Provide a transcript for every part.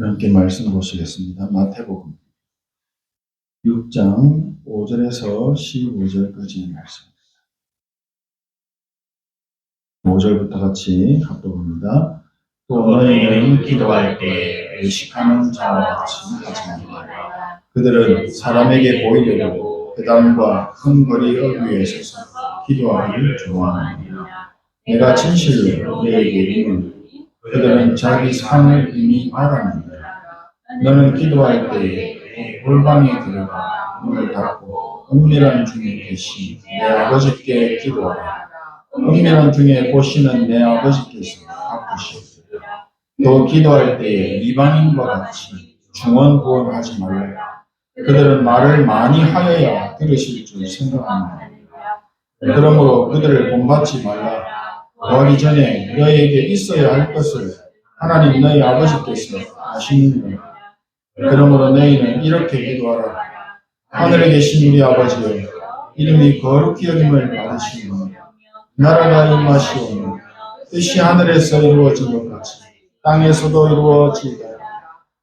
함께 말씀 보시겠습니다. 마태복음 6장 5절에서 15절까지의 말씀. 5절부터 같이 합독합니다. 또 너희는 기도할 때 의식하는 자와 같이 하지 말라. 그들은 사람에게 보이려고 회당과 큰 거리 어귀에 서서 기도하기를 좋아하느니라. 내가 진실로 너희에게 이르노니 그들은 자기 상을 이미 받았느니라. 너는 기도할 때에 골방에 들어가 문을 닫고 은밀한 중에 계신 내 아버지께 기도하라. 은밀한 중에 보시는 내 아버지께서 갚으시리라. 또 기도할 때에 이방인과 같이 중언부언하지 말라. 그들은 말을 많이 하여야 들으실 줄 생각합니다. 그러므로 그들을 본받지 말라. 구하기 전에 너희에게 있어야 할 것을 하나님 너희 아버지께서 아시느니라. 그러므로 너희는 이렇게 기도하라. 하늘에 계신 우리 아버지여, 이름이 거룩히 여김을 받으시오며 나라가 임하시오며 뜻이 하늘에서 이루어진 것 같이 땅에서도 이루어지이다.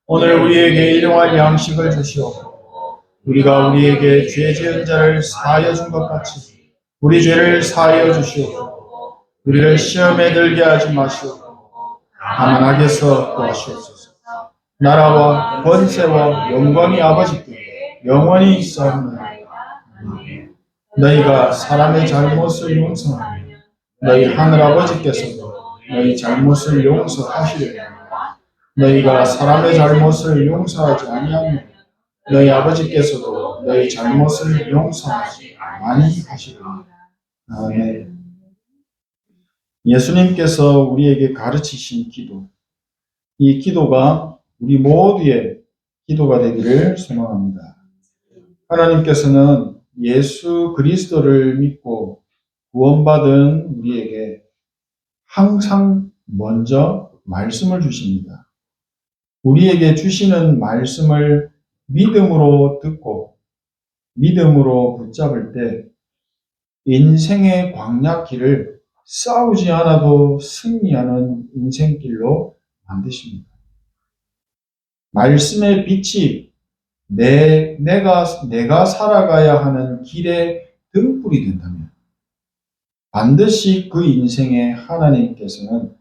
오늘 우리에게 일용할 양식을 주시옵고 우리가 우리에게 죄 지은 자를 사하여 준 것 같이 우리 죄를 사하여 주시옵고 우리를 시험에 들게 하지 마시옵고 다만 악에서 구하시옵소서. 나라와 권세와 영광이 아버지께 영원히 있사옵나이다. 너희가 사람의 잘못을 용서하며 너희 하늘 아버지께서도 너희 잘못을 용서하시리라. 너희가 사람의 잘못을 용서하지 아니하면 너희 아버지께서도 너희 잘못을 용서하지 아니하시리라. 아멘. 예수님께서 우리에게 가르치신 기도, 이 기도가 우리 모두의 기도가 되기를 소망합니다. 하나님께서는 예수 그리스도를 믿고 구원받은 우리에게 항상 먼저 말씀을 주십니다. 우리에게 주시는 말씀을 믿음으로 듣고 믿음으로 붙잡을 때 인생의 광야길을 싸우지 않아도 승리하는 인생길로 만드십니다. 말씀의 빛이 내가 살아가야 하는 길의 등불이 된다면 반드시 그 인생에 하나님께서는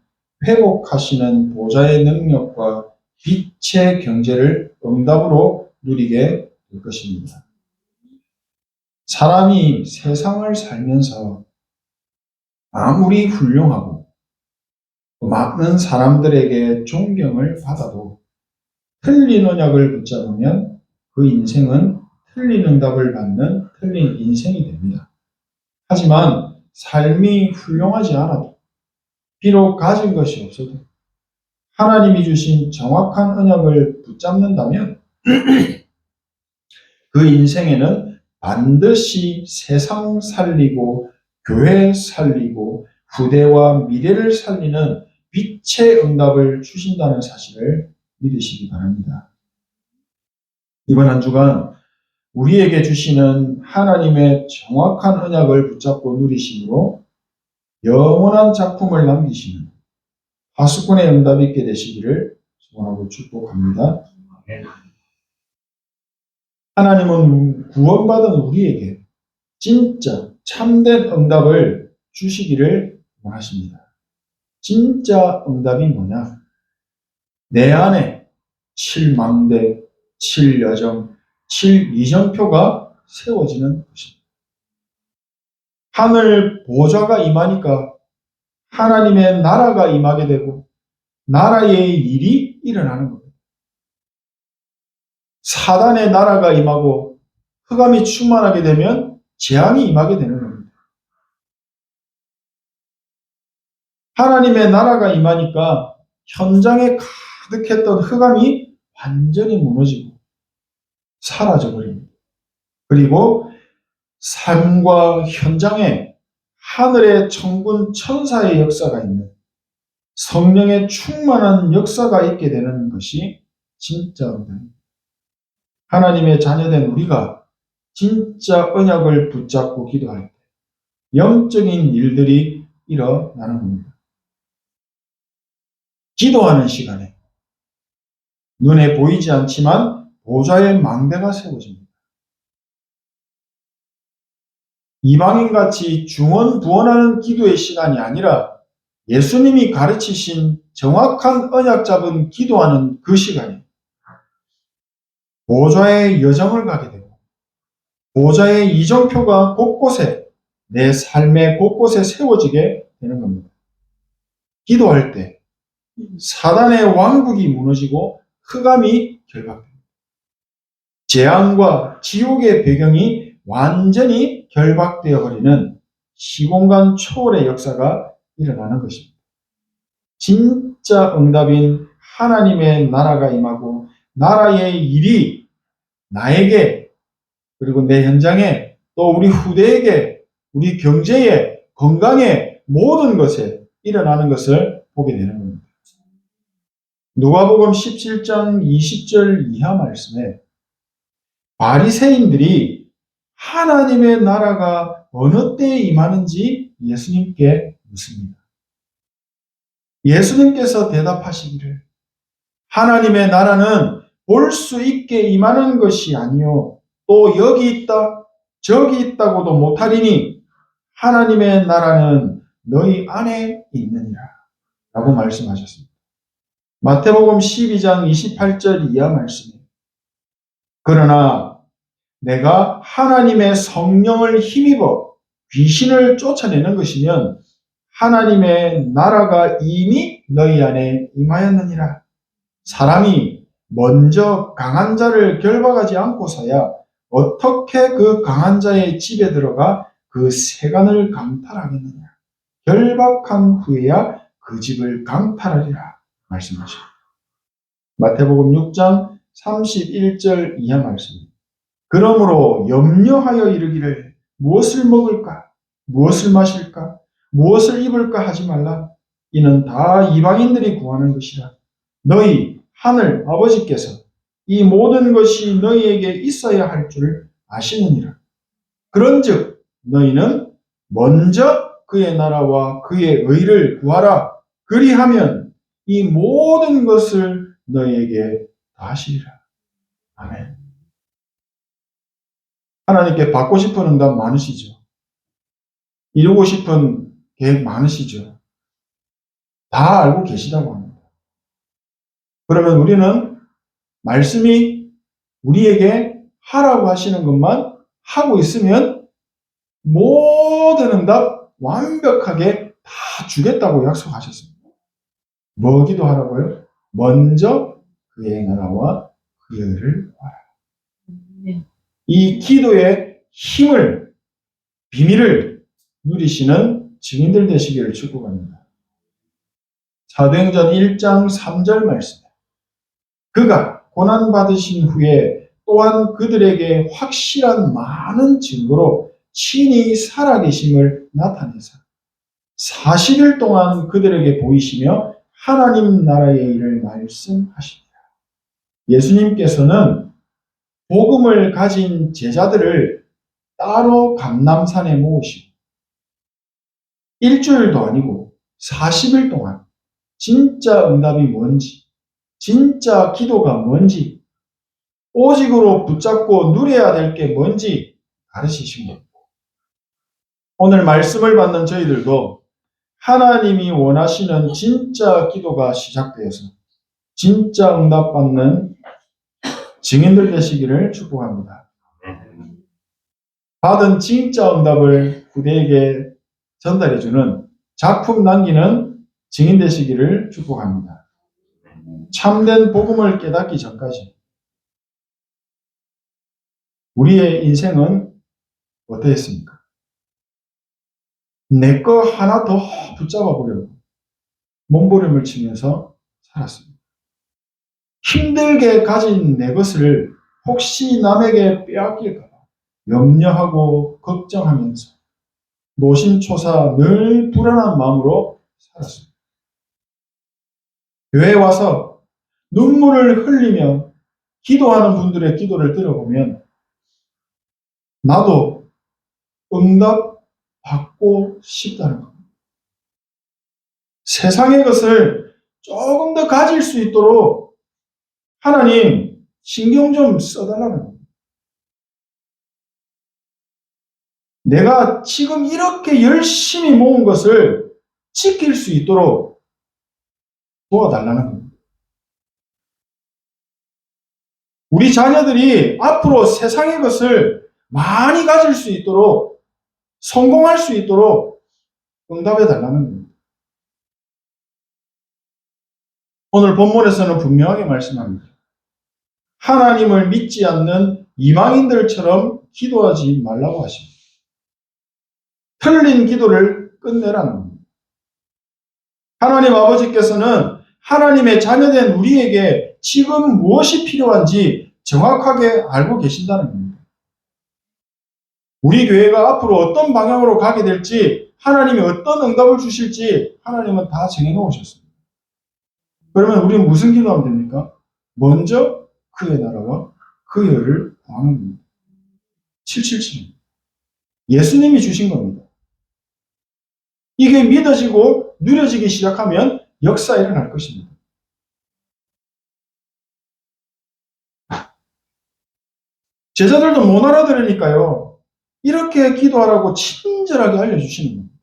회복하시는 보좌의 능력과 빛의 경제를 응답으로 누리게 될 것입니다. 사람이 세상을 살면서 아무리 훌륭하고 많은 사람들에게 존경을 받아도 틀린 언약을 붙잡으면 그 인생은 틀린 응답을 받는 틀린 인생이 됩니다. 하지만 삶이 훌륭하지 않아도 비록 가진 것이 없어도 하나님이 주신 정확한 언약을 붙잡는다면 그 인생에는 반드시 세상 살리고 교회 살리고 후대와 미래를 살리는 빛의 응답을 주신다는 사실을 믿으시기 바랍니다. 이번 한 주간 우리에게 주시는 하나님의 정확한 언약을 붙잡고 누리심으로 영원한 작품을 남기시는 하수꾼의 응답이 있게 되시기를 소원하고 축복합니다. 하나님은 구원받은 우리에게 진짜 참된 응답을 주시기를 원하십니다. 진짜 응답이 뭐냐? 내 안에 7망대, 7여정, 7이정표가 세워지는 것입니다. 하늘 보좌가 임하니까 하나님의 나라가 임하게 되고 나라의 일이 일어나는 겁니다. 사단의 나라가 임하고 흑암이 충만하게 되면 재앙이 임하게 되는 겁니다. 하나님의 나라가 임하니까 현장에 가득했던 흑암이 완전히 무너지고 사라져버립니다. 그리고 삶과 현장에 하늘의 천군 천사의 역사가 있는 성령의 충만한 역사가 있게 되는 것이 진짜 언약입니다. 하나님의 자녀된 우리가 진짜 언약을 붙잡고 기도할 때 영적인 일들이 일어나는 겁니다. 기도하는 시간에 눈에 보이지 않지만 보좌의 망대가 세워집니다. 이방인같이 중언부언하는 기도의 시간이 아니라 예수님이 가르치신 정확한 언약 잡은 기도하는 그 시간이 보좌의 여정을 가게 되고 보좌의 이정표가 곳곳에 내 삶의 곳곳에 세워지게 되는 겁니다. 기도할 때 사단의 왕국이 무너지고 흑암이 결박됩니다. 재앙과 지옥의 배경이 완전히 결박되어 버리는 시공간 초월의 역사가 일어나는 것입니다. 진짜 응답인 하나님의 나라가 임하고 나라의 일이 나에게 그리고 내 현장에 또 우리 후대에게 우리 경제에 건강에 모든 것에 일어나는 것을 보게 되는 겁니다. 누가복음 17장 20절 이하 말씀에 바리새인들이 하나님의 나라가 어느 때에 임하는지 예수님께 묻습니다. 예수님께서 대답하시기를 하나님의 나라는 볼 수 있게 임하는 것이 아니요 또 여기 있다 저기 있다고도 못하리니 하나님의 나라는 너희 안에 있느니라 라고 말씀하셨습니다. 마태복음 12장 28절 이하 말씀에 그러나 내가 하나님의 성령을 힘입어 귀신을 쫓아내는 것이면 하나님의 나라가 이미 너희 안에 임하였느니라. 사람이 먼저 강한 자를 결박하지 않고서야 어떻게 그 강한 자의 집에 들어가 그 세간을 강탈하겠느냐. 결박한 후에야 그 집을 강탈하리라 말씀하십니다. 마태복음 6장 31절 이하 말씀입니다. 그러므로 염려하여 이르기를 무엇을 먹을까? 무엇을 마실까? 무엇을 입을까 하지 말라. 이는 다 이방인들이 구하는 것이라. 너희 하늘 아버지께서 이 모든 것이 너희에게 있어야 할 줄 아시느니라. 그런즉 너희는 먼저 그의 나라와 그의 의를 구하라. 그리하면 이 모든 것을 너희에게 다하시리라. 아멘. 하나님께 받고 싶은 응답 많으시죠? 이루고 싶은 계획 많으시죠? 다 알고 계시다고 합니다. 그러면 우리는 말씀이 우리에게 하라고 하시는 것만 하고 있으면 모든 응답 완벽하게 다 주겠다고 약속하셨습니다. 뭐 기도하라고요? 먼저 그의 나라와 그의 의를 구하라. 이 기도의 힘을, 비밀을 누리시는 증인들 되시기를 축복합니다. 사도행전 1장 3절 말씀. 그가 고난받으신 후에 또한 그들에게 확실한 많은 증거로 친히 살아계심을 나타내사 40일 동안 그들에게 보이시며 하나님 나라의 일을 말씀하십니다. 예수님께서는 복음을 가진 제자들을 따로 감람산에 모으시고 일주일도 아니고 40일 동안 진짜 응답이 뭔지 진짜 기도가 뭔지 오직으로 붙잡고 누려야 될 게 뭔지 가르치신 겁니다. 오늘 말씀을 받는 저희들도 하나님이 원하시는 진짜 기도가 시작되어서 진짜 응답받는 증인들 되시기를 축복합니다. 받은 진짜 응답을 후대에게 전달해주는 작품 남기는 증인 되시기를 축복합니다. 참된 복음을 깨닫기 전까지 우리의 인생은 어떠했습니까? 내 거 하나 더 붙잡아 보려고 몸부림을 치면서 살았습니다. 힘들게 가진 내 것을 혹시 남에게 빼앗길까 봐 염려하고 걱정하면서 노심초사 늘 불안한 마음으로 살았습니다. 교회에 와서 눈물을 흘리며 기도하는 분들의 기도를 들어보면 나도 응답 받고 싶다는 겁니다. 세상의 것을 조금 더 가질 수 있도록 하나님 신경 좀 써달라는 겁니다. 내가 지금 이렇게 열심히 모은 것을 지킬 수 있도록 도와달라는 겁니다. 우리 자녀들이 앞으로 세상의 것을 많이 가질 수 있도록, 성공할 수 있도록 응답해 달라는 겁니다. 오늘 본문에서는 분명하게 말씀합니다. 하나님을 믿지 않는 이방인들처럼 기도하지 말라고 하십니다. 틀린 기도를 끝내라는 겁니다. 하나님 아버지께서는 하나님의 자녀된 우리에게 지금 무엇이 필요한지 정확하게 알고 계신다는 겁니다. 우리 교회가 앞으로 어떤 방향으로 가게 될지, 하나님이 어떤 응답을 주실지 하나님은 다 정해놓으셨습니다. 그러면 우리는 무슨 기도하면 됩니까? 먼저 그의 나라와 그의 의를 구하는 겁니다. 777. 예수님이 주신 겁니다. 이게 믿어지고 누려지기 시작하면 역사 일어날 것입니다. 제자들도 못 알아들으니까요, 이렇게 기도하라고 친절하게 알려주시는 겁니다.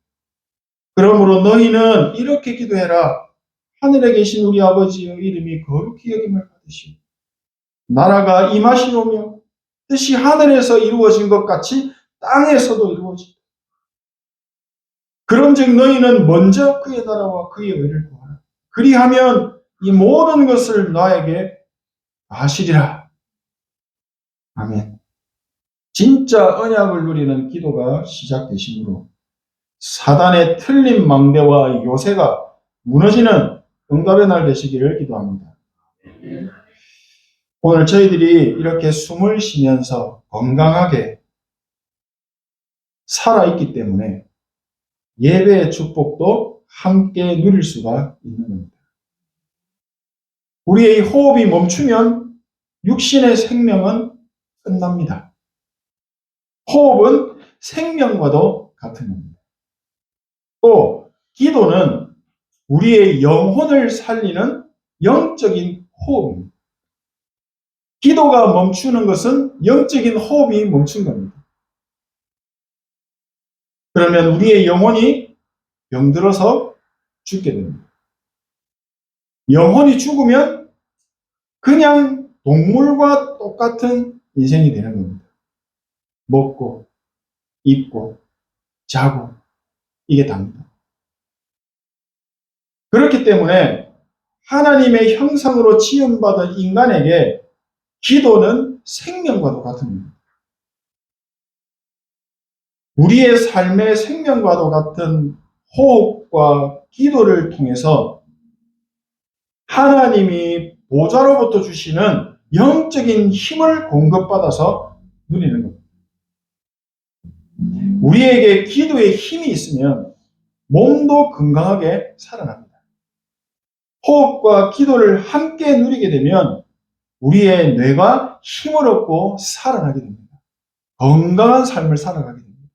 그러므로 너희는 이렇게 기도해라. 하늘에 계신 우리 아버지의 이름이 거룩히 여김을 받으시오. 나라가 임하시오며 뜻이 하늘에서 이루어진 것 같이 땅에서도 이루어지다. 그런즉 너희는 먼저 그의 나라와 그의 의를 구하라. 그리하면 이 모든 것을 너에게 하시리라. 아멘. 진짜 언약을 누리는 기도가 시작되시므로 사단의 틀린 망대와 요새가 무너지는 응답의 날 되시기를 기도합니다. 오늘 저희들이 이렇게 숨을 쉬면서 건강하게 살아있기 때문에 예배의 축복도 함께 누릴 수가 있는 겁니다. 우리의 호흡이 멈추면 육신의 생명은 끝납니다. 호흡은 생명과도 같은 겁니다. 또 기도는 우리의 영혼을 살리는 영적인 호흡입니다. 기도가 멈추는 것은 영적인 호흡이 멈춘 겁니다. 그러면 우리의 영혼이 병들어서 죽게 됩니다. 영혼이 죽으면 그냥 동물과 똑같은 인생이 되는 겁니다. 먹고, 입고, 자고, 이게 답니다. 그렇기 때문에 하나님의 형상으로 지음받은 인간에게 기도는 생명과도 같은 겁니다. 우리의 삶의 생명과도 같은 호흡과 기도를 통해서 하나님이 보좌로부터 주시는 영적인 힘을 공급받아서 누리는 겁니다. 우리에게 기도의 힘이 있으면 몸도 건강하게 살아납니다. 호흡과 기도를 함께 누리게 되면 우리의 뇌가 힘을 얻고 살아나게 됩니다. 건강한 삶을 살아가게 됩니다.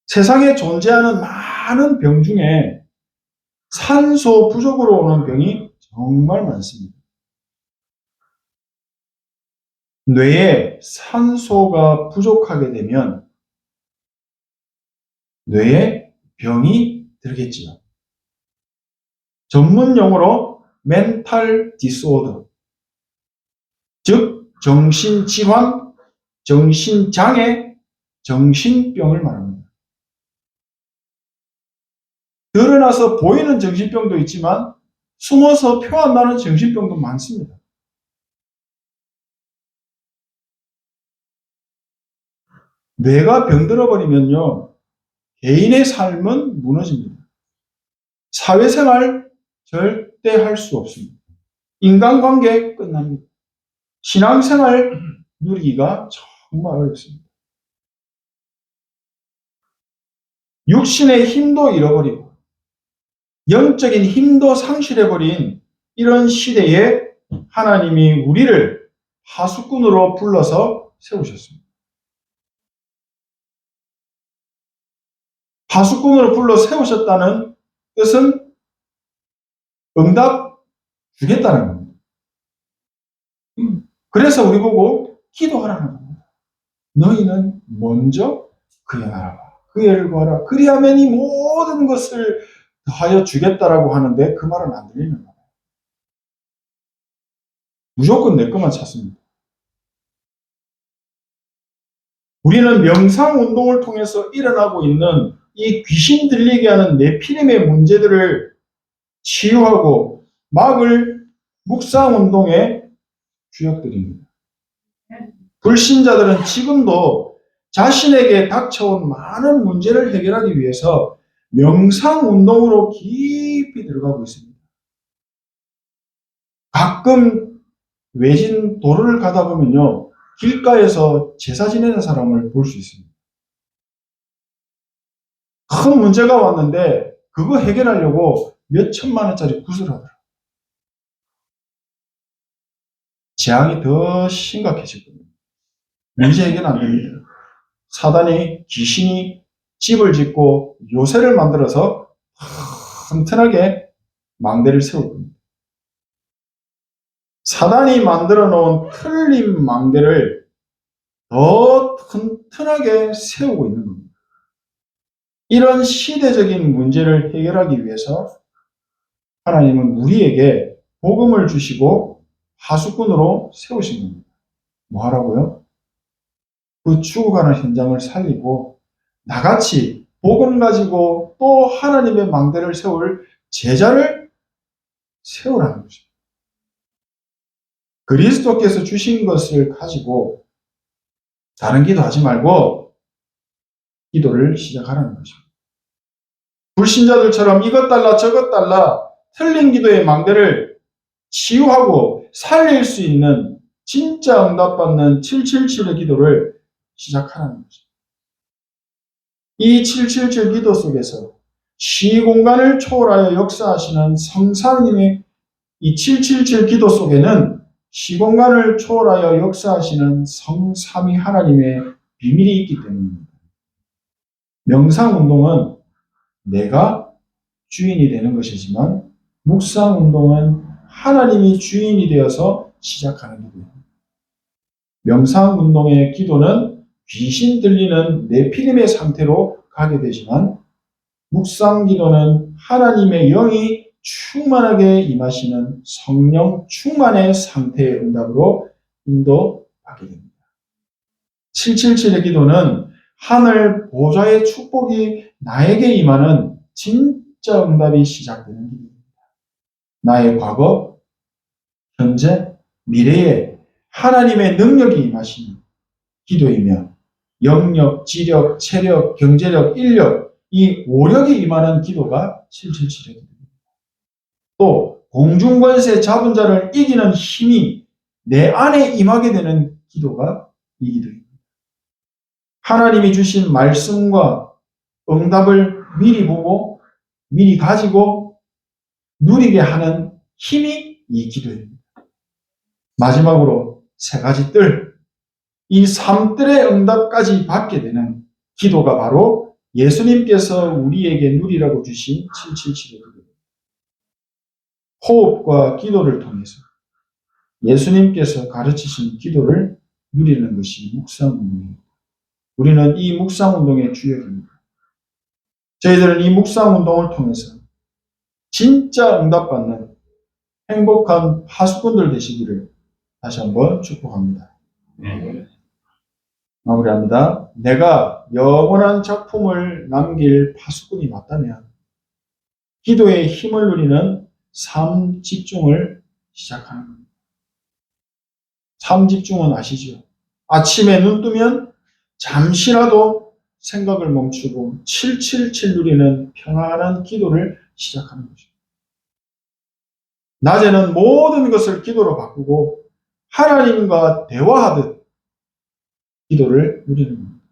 세상에 존재하는 많은 병 중에 산소 부족으로 오는 병이 정말 많습니다. 뇌에 산소가 부족하게 되면 뇌에 병이 들겠지요. 전문 용어로 멘탈 디스오더, 즉 정신질환, 정신장애, 정신병을 말합니다. 드러나서 보이는 정신병도 있지만 숨어서 표 안 나는 정신병도 많습니다. 뇌가 병들어 버리면요, 개인의 삶은 무너집니다. 사회생활 절대 할 수 없습니다. 인간관계 끝납니다. 신앙생활 누리기가 정말 어렵습니다. 육신의 힘도 잃어버리고 영적인 힘도 상실해버린 이런 시대에 하나님이 우리를 하수꾼으로 불러서 세우셨습니다. 하수꾼으로 불러 세우셨다는 뜻은 응답 주겠다는 겁니다. 그래서 우리 보고 기도하라는 겁니다. 너희는 먼저 그의 나라와 그의 일을 구하라. 그리하면 이 모든 것을 더하여 주겠다라고 하는데 그 말은 안 들리는 거예요. 무조건 내 것만 찾습니다. 우리는 명상운동을 통해서 일어나고 있는 이 귀신 들리게 하는 네피림의 문제들을 치유하고 막을 묵상운동의 주역들입니다. 불신자들은 지금도 자신에게 닥쳐온 많은 문제를 해결하기 위해서 명상운동으로 깊이 들어가고 있습니다. 가끔 외진 도로를 가다 보면요, 길가에서 제사 지내는 사람을 볼 수 있습니다. 큰 문제가 왔는데 그거 해결하려고 몇 천만 원짜리 굿을 하더라고요. 재앙이 더 심각해지거든요. 문제 해결 안 됩니다. 사단이, 귀신이 집을 짓고 요새를 만들어서 튼튼하게 망대를 세울 겁니다. 사단이 만들어 놓은 틀린 망대를 더 튼튼하게 세우고 있는 겁니다. 이런 시대적인 문제를 해결하기 위해서 하나님은 우리에게 복음을 주시고 하수꾼으로 세우신 겁니다. 뭐 하라고요? 그 죽어가는 현장을 살리고 나같이 복음 가지고 또 하나님의 망대를 세울 제자를 세우라는 것입니다. 그리스도께서 주신 것을 가지고 다른 기도하지 말고 기도를 시작하라는 것입니다. 불신자들처럼 이것 달라 저것 달라 틀린 기도의 망대를 치유하고 살릴 수 있는 진짜 응답받는 777의 기도를 시작하라는 것입니다. 이 777 기도 속에서 시공간을 초월하여 역사하시는 성삼님의 이 777 기도 속에는 시공간을 초월하여 역사하시는 성삼위 하나님의 비밀이 있기 때문입니다. 명상운동은 내가 주인이 되는 것이지만 묵상운동은 하나님이 주인이 되어서 시작하는 기도입니다. 명상운동의 기도는 귀신 들리는 네피림의 상태로 가게 되지만 묵상기도는 하나님의 영이 충만하게 임하시는 성령 충만의 상태의 응답으로 인도받게 됩니다. 777의 기도는 하늘 보좌의 축복이 나에게 임하는 진짜 응답이 시작되는 기도입니다. 나의 과거, 현재, 미래에 하나님의 능력이 임하시는 기도이며 영력, 지력, 체력, 경제력, 인력 이 5력이 임하는 기도가 777의 기도입니다. 또 공중권세 잡은 자를 이기는 힘이 내 안에 임하게 되는 기도가 이 기도입니다. 하나님이 주신 말씀과 응답을 미리 보고 미리 가지고 누리게 하는 힘이 이 기도입니다. 마지막으로 세 가지 뜰, 이 3뜰의 응답까지 받게 되는 기도가 바로 예수님께서 우리에게 누리라고 주신 777의 기도입니다. 호흡과 기도를 통해서 예수님께서 가르치신 기도를 누리는 것이 묵상운동입니다. 우리는 이 묵상운동의 주역입니다. 저희들은 이 묵상운동을 통해서 진짜 응답받는 행복한 파수꾼들 되시기를 다시 한번 축복합니다. 마무리합니다. 내가 영원한 작품을 남길 파수꾼이 맞다면 기도의 힘을 누리는 삶 집중을 시작하는 겁니다. 삶 집중은 아시죠? 아침에 눈 뜨면 잠시라도 생각을 멈추고 777 누리는 평안한 기도를 시작하는 것입니다. 낮에는 모든 것을 기도로 바꾸고 하나님과 대화하듯 기도를 누리는 겁니다.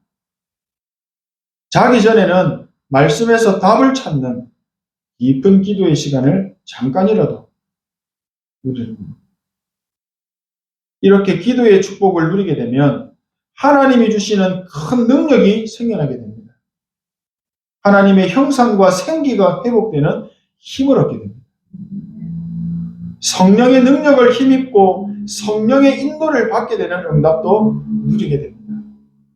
자기 전에는 말씀에서 답을 찾는 깊은 기도의 시간을 잠깐이라도 누리는 겁니다. 이렇게 기도의 축복을 누리게 되면 하나님이 주시는 큰 능력이 생겨나게 됩니다. 하나님의 형상과 생기가 회복되는 힘을 얻게 됩니다. 성령의 능력을 힘입고 성령의 인도를 받게 되는 응답도 누리게 됩니다.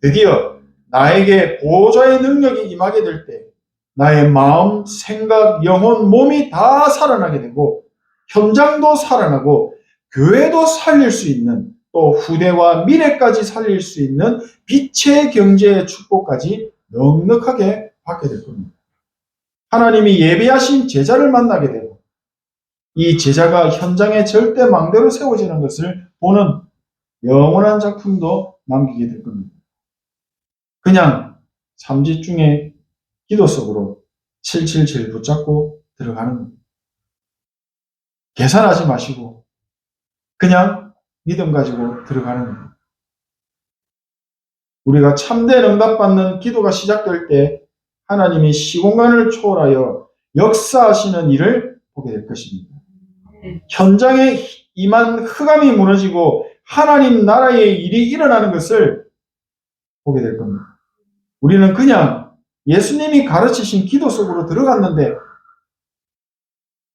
드디어 나에게 보호자의 능력이 임하게 될 때 나의 마음, 생각, 영혼, 몸이 다 살아나게 되고 현장도 살아나고 교회도 살릴 수 있는, 또 후대와 미래까지 살릴 수 있는 빛의 경제의 축복까지 넉넉하게 받게 될 겁니다. 하나님이 예비하신 제자를 만나게 되고 이 제자가 현장에 절대 망대로 세워지는 것을 보는 영원한 작품도 남기게 될 겁니다. 그냥 삼지 중에 기도 속으로 777 붙잡고 들어가는 겁니다. 계산하지 마시고 그냥 믿음 가지고 들어가는 겁니다. 우리가 참된 응답받는 기도가 시작될 때 하나님이 시공간을 초월하여 역사하시는 일을 보게 될 것입니다. 현장에 임한 흑암이 무너지고 하나님 나라의 일이 일어나는 것을 보게 될 겁니다. 우리는 그냥 예수님이 가르치신 기도 속으로 들어갔는데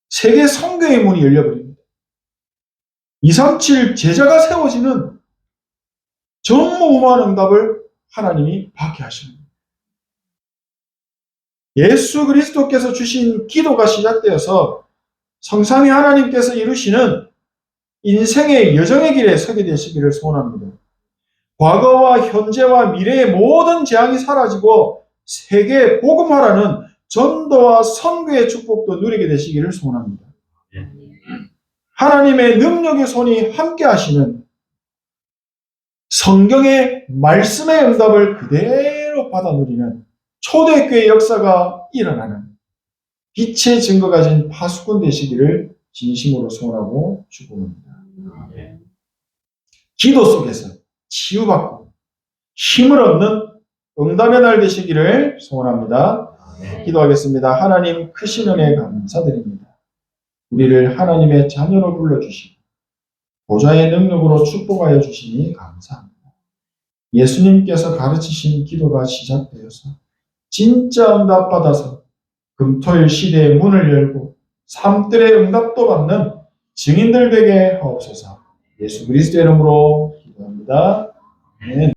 세계 선교의 문이 열려버립니다. 237 제자가 세워지는 전무후무한 응답을 하나님이 받게 하십니다. 예수 그리스도께서 주신 기도가 시작되어서 성삼위 하나님께서 이루시는 인생의 여정의 길에 서게 되시기를 소원합니다. 과거와 현재와 미래의 모든 재앙이 사라지고 세계 복음화라는 전도와 선교의 축복도 누리게 되시기를 소원합니다. 하나님의 능력의 손이 함께 하시는 성경의 말씀의 응답을 그대로 받아 누리는 초대교회 역사가 일어나는 빛의 증거 가진 파수꾼 되시기를 진심으로 소원하고 축복합니다. 기도 속에서 치유받고 힘을 얻는 응답의 날 되시기를 소원합니다. 기도하겠습니다. 하나님 크신 은혜 감사드립니다. 우리를 하나님의 자녀로 불러주시고 보좌의 능력으로 축복하여 주시니 감사합니다. 예수님께서 가르치신 기도가 시작되어서 진짜 응답받아서 금토일 시대의 문을 열고 삶들의 응답도 받는 증인들 되게 하옵소서. 예수 그리스도의 이름으로 기도합니다. 아멘.